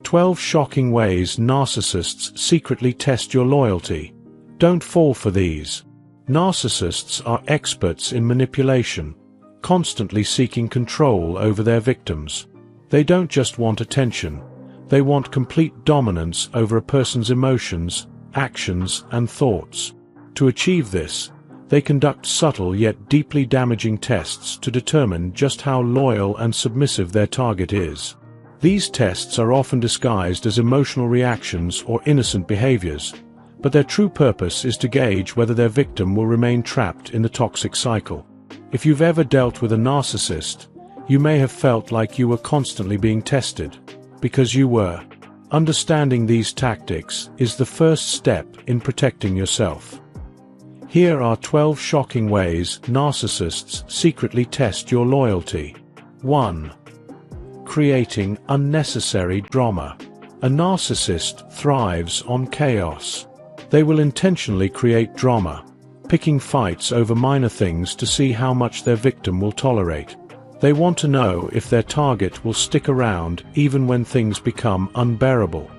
12 Shocking Ways Narcissists Secretly Test Your Loyalty. Don't fall for these. Narcissists are experts in manipulation, constantly seeking control over their victims. They don't just want attention, they want complete dominance over a person's emotions, actions, and thoughts. To achieve this, they conduct subtle yet deeply damaging tests to determine just how loyal and submissive their target is. These tests are often disguised as emotional reactions or innocent behaviors, but their true purpose is to gauge whether their victim will remain trapped in the toxic cycle. If you've ever dealt with a narcissist, you may have felt like you were constantly being tested, because you were. Understanding these tactics is the first step in protecting yourself. Here are 12 shocking ways narcissists secretly test your loyalty. 1. Creating unnecessary drama. A narcissist thrives on chaos. They will intentionally create drama, picking fights over minor things to see how much their victim will tolerate. They want to know if their target will stick around even when things become unbearable.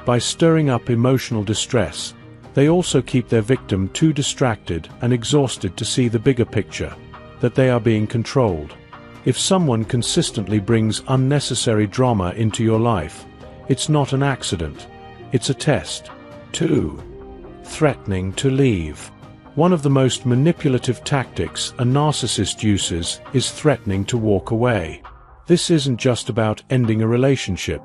By stirring up emotional distress, they also keep their victim too distracted and exhausted to see the bigger picture, that they are being controlled. If someone consistently brings unnecessary drama into your life, it's not an accident, it's a test. 2. Threatening to leave. One of the most manipulative tactics a narcissist uses is threatening to walk away. This isn't just about ending a relationship,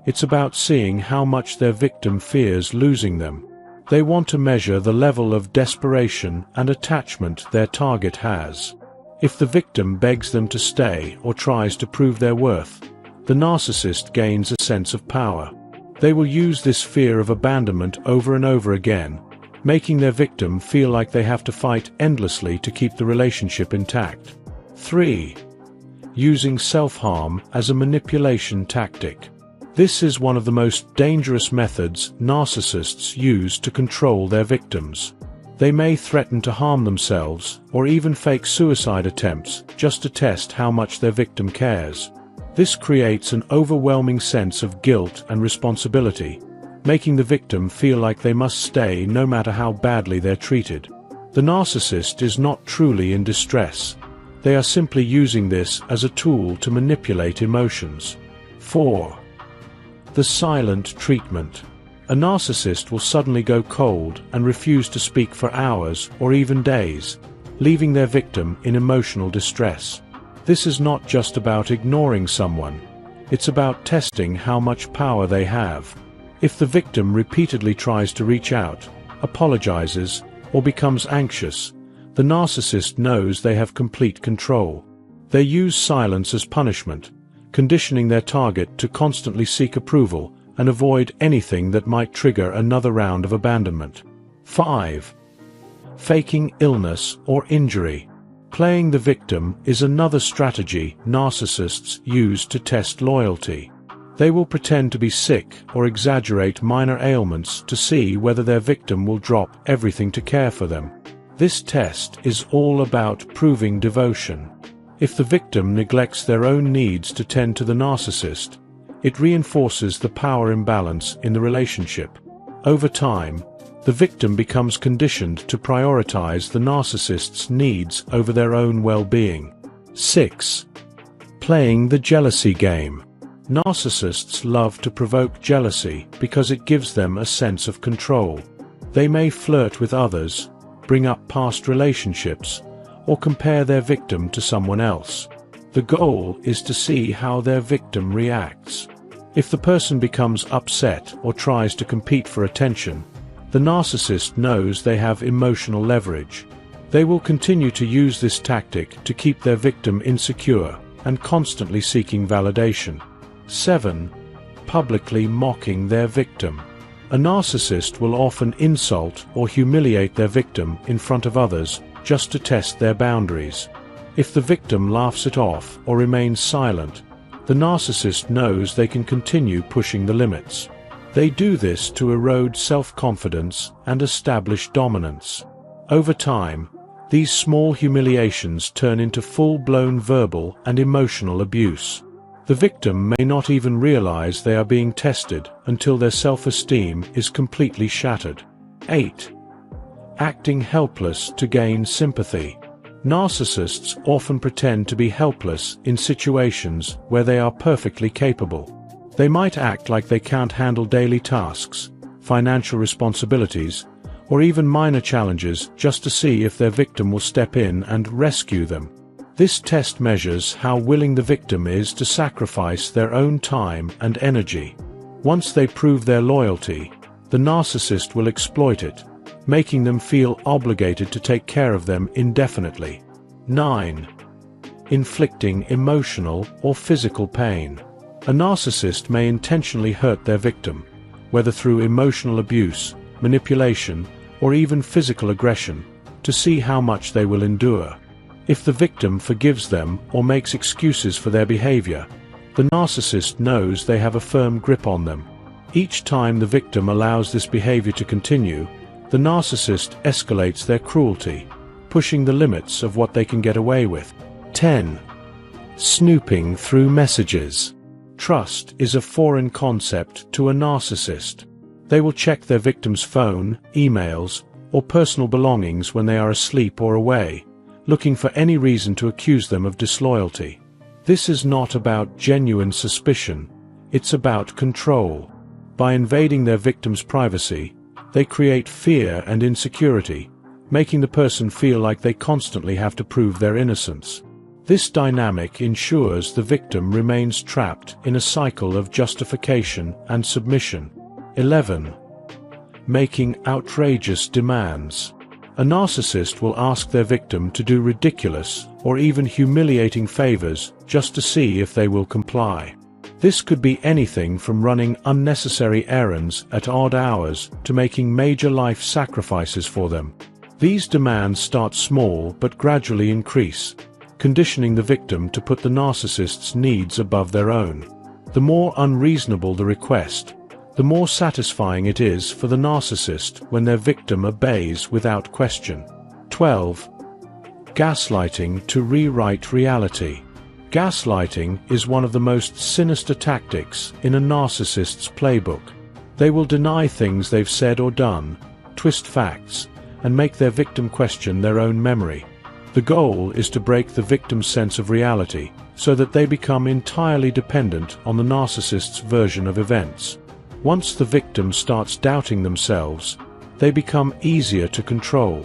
it's about seeing how much their victim fears losing them. They want to measure the level of desperation and attachment their target has. If the victim begs them to stay or tries to prove their worth, the narcissist gains a sense of power. They will use this fear of abandonment over and over again, making their victim feel like they have to fight endlessly to keep the relationship intact. 3. Using self-harm as a manipulation tactic. This is one of the most dangerous methods narcissists use to control their victims. They may threaten to harm themselves, or even fake suicide attempts, just to test how much their victim cares. This creates an overwhelming sense of guilt and responsibility, making the victim feel like they must stay no matter how badly they're treated. The narcissist is not truly in distress. They are simply using this as a tool to manipulate emotions. 4. The silent treatment. A narcissist will suddenly go cold and refuse to speak for hours or even days, leaving their victim in emotional distress. This is not just about ignoring someone, it's about testing how much power they have. If the victim repeatedly tries to reach out, apologizes, or becomes anxious, the narcissist knows they have complete control. They use silence as punishment, conditioning their target to constantly seek approval and avoid anything that might trigger another round of abandonment. 5. Faking illness or injury. Playing the victim is another strategy narcissists use to test loyalty. They will pretend to be sick or exaggerate minor ailments to see whether their victim will drop everything to care for them. This test is all about proving devotion. If the victim neglects their own needs to tend to the narcissist, it reinforces the power imbalance in the relationship. Over time, the victim becomes conditioned to prioritize the narcissist's needs over their own well-being. 6. Playing the jealousy game. Narcissists love to provoke jealousy because it gives them a sense of control. They may flirt with others, bring up past relationships, or compare their victim to someone else. The goal is to see how their victim reacts. If the person becomes upset or tries to compete for attention, the narcissist knows they have emotional leverage. They will continue to use this tactic to keep their victim insecure and constantly seeking validation. 7. Publicly mocking their victim. A narcissist will often insult or humiliate their victim in front of others just to test their boundaries. If the victim laughs it off or remains silent, the narcissist knows they can continue pushing the limits. They do this to erode self-confidence and establish dominance. Over time, these small humiliations turn into full-blown verbal and emotional abuse. The victim may not even realize they are being tested until their self-esteem is completely shattered. 8. Acting helpless to gain sympathy. Narcissists often pretend to be helpless in situations where they are perfectly capable. They might act like they can't handle daily tasks, financial responsibilities, or even minor challenges just to see if their victim will step in and rescue them. This test measures how willing the victim is to sacrifice their own time and energy. Once they prove their loyalty, the narcissist will exploit it, making them feel obligated to take care of them indefinitely. 9. Inflicting emotional or physical pain. A narcissist may intentionally hurt their victim, whether through emotional abuse, manipulation, or even physical aggression, to see how much they will endure. If the victim forgives them or makes excuses for their behavior, the narcissist knows they have a firm grip on them. Each time the victim allows this behavior to continue, the narcissist escalates their cruelty, pushing the limits of what they can get away with. 10. Snooping through messages. Trust is a foreign concept to a narcissist. They will check their victim's phone, emails, or personal belongings when they are asleep or away, looking for any reason to accuse them of disloyalty. This is not about genuine suspicion, it's about control. By invading their victim's privacy, they create fear and insecurity, making the person feel like they constantly have to prove their innocence. This dynamic ensures the victim remains trapped in a cycle of justification and submission. 11. Making outrageous demands. A narcissist will ask their victim to do ridiculous or even humiliating favors just to see if they will comply. This could be anything from running unnecessary errands at odd hours to making major life sacrifices for them. These demands start small but gradually increase, conditioning the victim to put the narcissist's needs above their own. The more unreasonable the request, the more satisfying it is for the narcissist when their victim obeys without question. 12. Gaslighting to rewrite reality. Gaslighting is one of the most sinister tactics in a narcissist's playbook. They will deny things they've said or done, twist facts, and make their victim question their own memory. The goal is to break the victim's sense of reality so that they become entirely dependent on the narcissist's version of events. Once the victim starts doubting themselves, they become easier to control.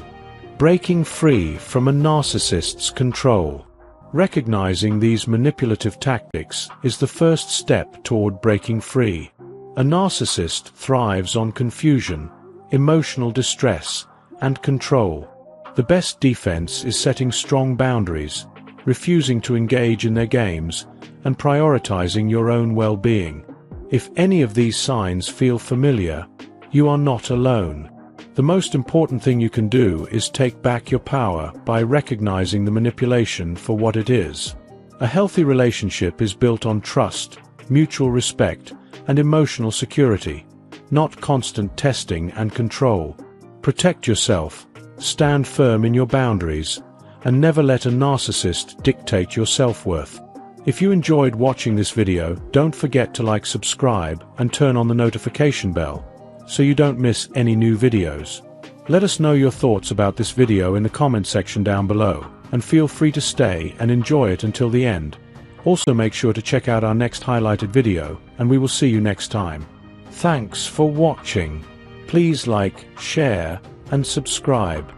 Breaking free from a narcissist's control. Recognizing these manipulative tactics is the first step toward breaking free. A narcissist thrives on confusion, emotional distress, and control. The best defense is setting strong boundaries, refusing to engage in their games, and prioritizing your own well-being. If any of these signs feel familiar, you are not alone. The most important thing you can do is take back your power by recognizing the manipulation for what it is. A healthy relationship is built on trust, mutual respect, and emotional security, not constant testing and control. Protect yourself, stand firm in your boundaries, and never let a narcissist dictate your self-worth. If you enjoyed watching this video, don't forget to like, subscribe, and turn on the notification bell, so you don't miss any new videos. Let us know your thoughts about this video in the comment section down below, and feel free to stay and enjoy it until the end. Also make sure to check out our next highlighted video, and we will see you next time. Thanks for watching. Please like, share, and subscribe.